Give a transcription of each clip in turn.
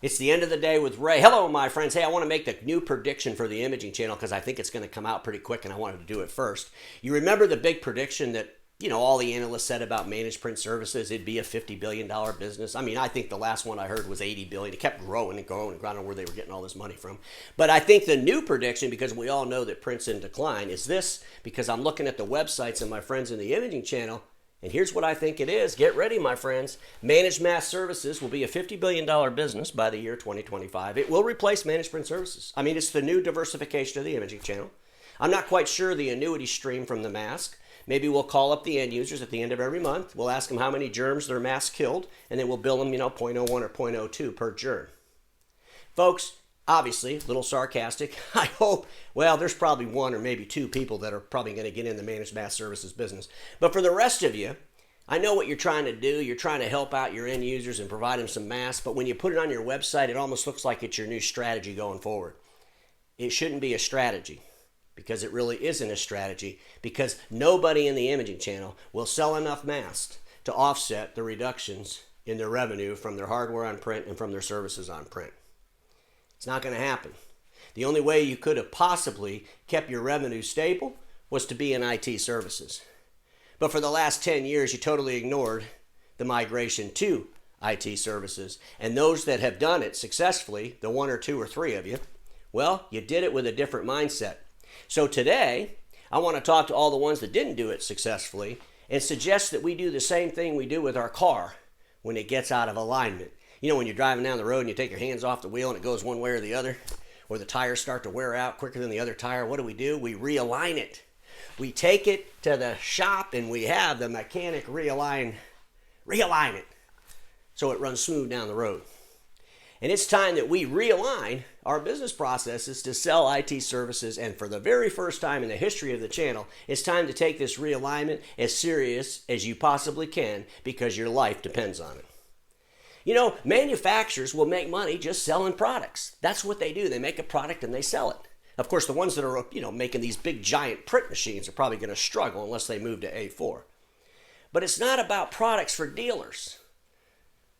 It's the end of the day with Ray. Hello, my friends. Hey, I want to make the new prediction for the imaging channel because I think it's going to come out pretty quick and I wanted to do it first. You remember the big prediction that, all the analysts said about managed print services? It'd be a $50 billion business. I mean, I think the last one I heard was $80 billion. It kept growing and growing, and I don't know where they were getting all this money from. But I think the new prediction, because we all know that print's in decline, is this, because I'm looking at the websites of my friends in the imaging channel. And here's what I think it is. Get ready, my friends. Managed mass services will be a $50 billion business by the year 2025. It will replace managed print services. I mean, it's the new diversification of the imaging channel. I'm not quite sure the annuity stream from the mask. Maybe we'll call up the end users at the end of every month. We'll ask them how many germs their mask killed, and then we'll bill them, 0.01 or 0.02 per germ. Folks, obviously, a little sarcastic. I hope, there's probably one or maybe two people that are probably going to get in the managed mass services business. But for the rest of you, I know what you're trying to do. You're trying to help out your end users and provide them some masks. But when you put it on your website, it almost looks like it's your new strategy going forward. It shouldn't be a strategy, because it really isn't a strategy, because nobody in the imaging channel will sell enough masks to offset the reductions in their revenue from their hardware on print and from their services on print. It's not going to happen. The only way you could have possibly kept your revenue stable was to be in IT services. But for the last 10 years, you totally ignored the migration to IT services. And those that have done it successfully, the one or two or three of you, you did it with a different mindset. So today, I want to talk to all the ones that didn't do it successfully and suggest that we do the same thing we do with our car when it gets out of alignment. When you're driving down the road and you take your hands off the wheel and it goes one way or the other, or the tires start to wear out quicker than the other tire, what do? We realign it. We take it to the shop and we have the mechanic realign it so it runs smooth down the road. And it's time that we realign our business processes to sell IT services. And for the very first time in the history of the channel, it's time to take this realignment as serious as you possibly can, because your life depends on it. Manufacturers will make money just selling products. That's what they do. They make a product and they sell it. Of course, the ones that are, making these big giant print machines are probably going to struggle unless they move to A4. But it's not about products for dealers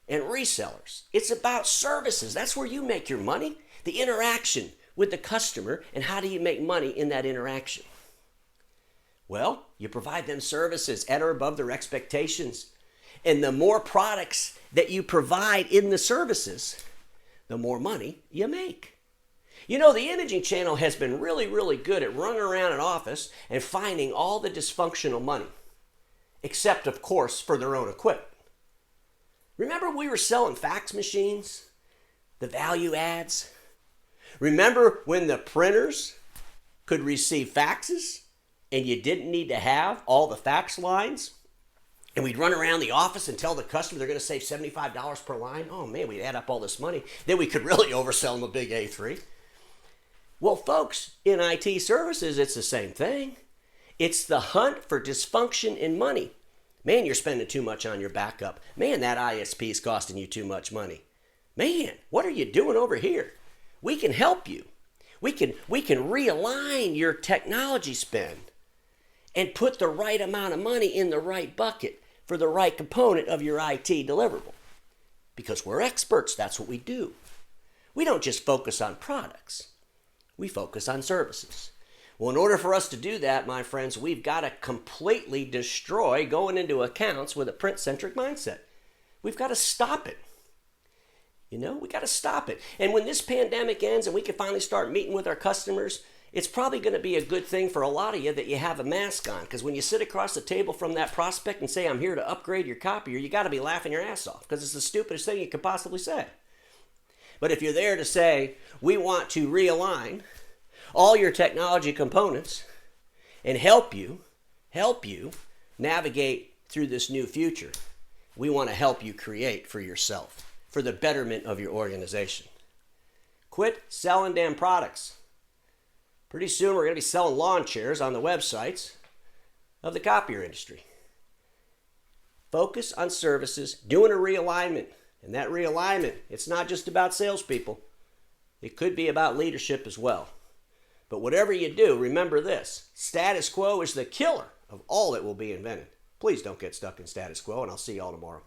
and resellers. It's about services. That's where you make your money. The interaction with the customer, and how do you make money in that interaction? Well, you provide them services at or above their expectations. And the more products that you provide in the services, the more money you make. The imaging channel has been really, really good at running around an office and finding all the dysfunctional money, except, of course, for their own equipment. Remember we were selling fax machines, the value adds? Remember when the printers could receive faxes and you didn't need to have all the fax lines? And we'd run around the office and tell the customer they're going to save $75 per line. Oh man, we'd add up all this money. Then we could really oversell them a big A3. Well, folks, in IT services, it's the same thing. It's the hunt for dysfunction in money. Man, you're spending too much on your backup. Man, that ISP is costing you too much money. Man, what are you doing over here? We can help you. We can realign your technology spend and put the right amount of money in the right bucket for the right component of your IT deliverable. Because we're experts, that's what we do. We don't just focus on products. We focus on services. Well, in order for us to do that, my friends, we've got to completely destroy going into accounts with a print-centric mindset. We've got to stop it. We got to stop it. And when this pandemic ends and we can finally start meeting with our customers, it's probably going to be a good thing for a lot of you that you have a mask on. Because when you sit across the table from that prospect and say, I'm here to upgrade your copier, you got to be laughing your ass off, because it's the stupidest thing you could possibly say. But if you're there to say, we want to realign all your technology components and help you navigate through this new future, we want to help you create for yourself, for the betterment of your organization. Quit selling damn products. Pretty soon we're going to be selling lawn chairs on the websites of the copier industry. Focus on services, doing a realignment. And that realignment, it's not just about salespeople. It could be about leadership as well. But whatever you do, remember this: status quo is the killer of all that will be invented. Please don't get stuck in status quo, and I'll see you all tomorrow.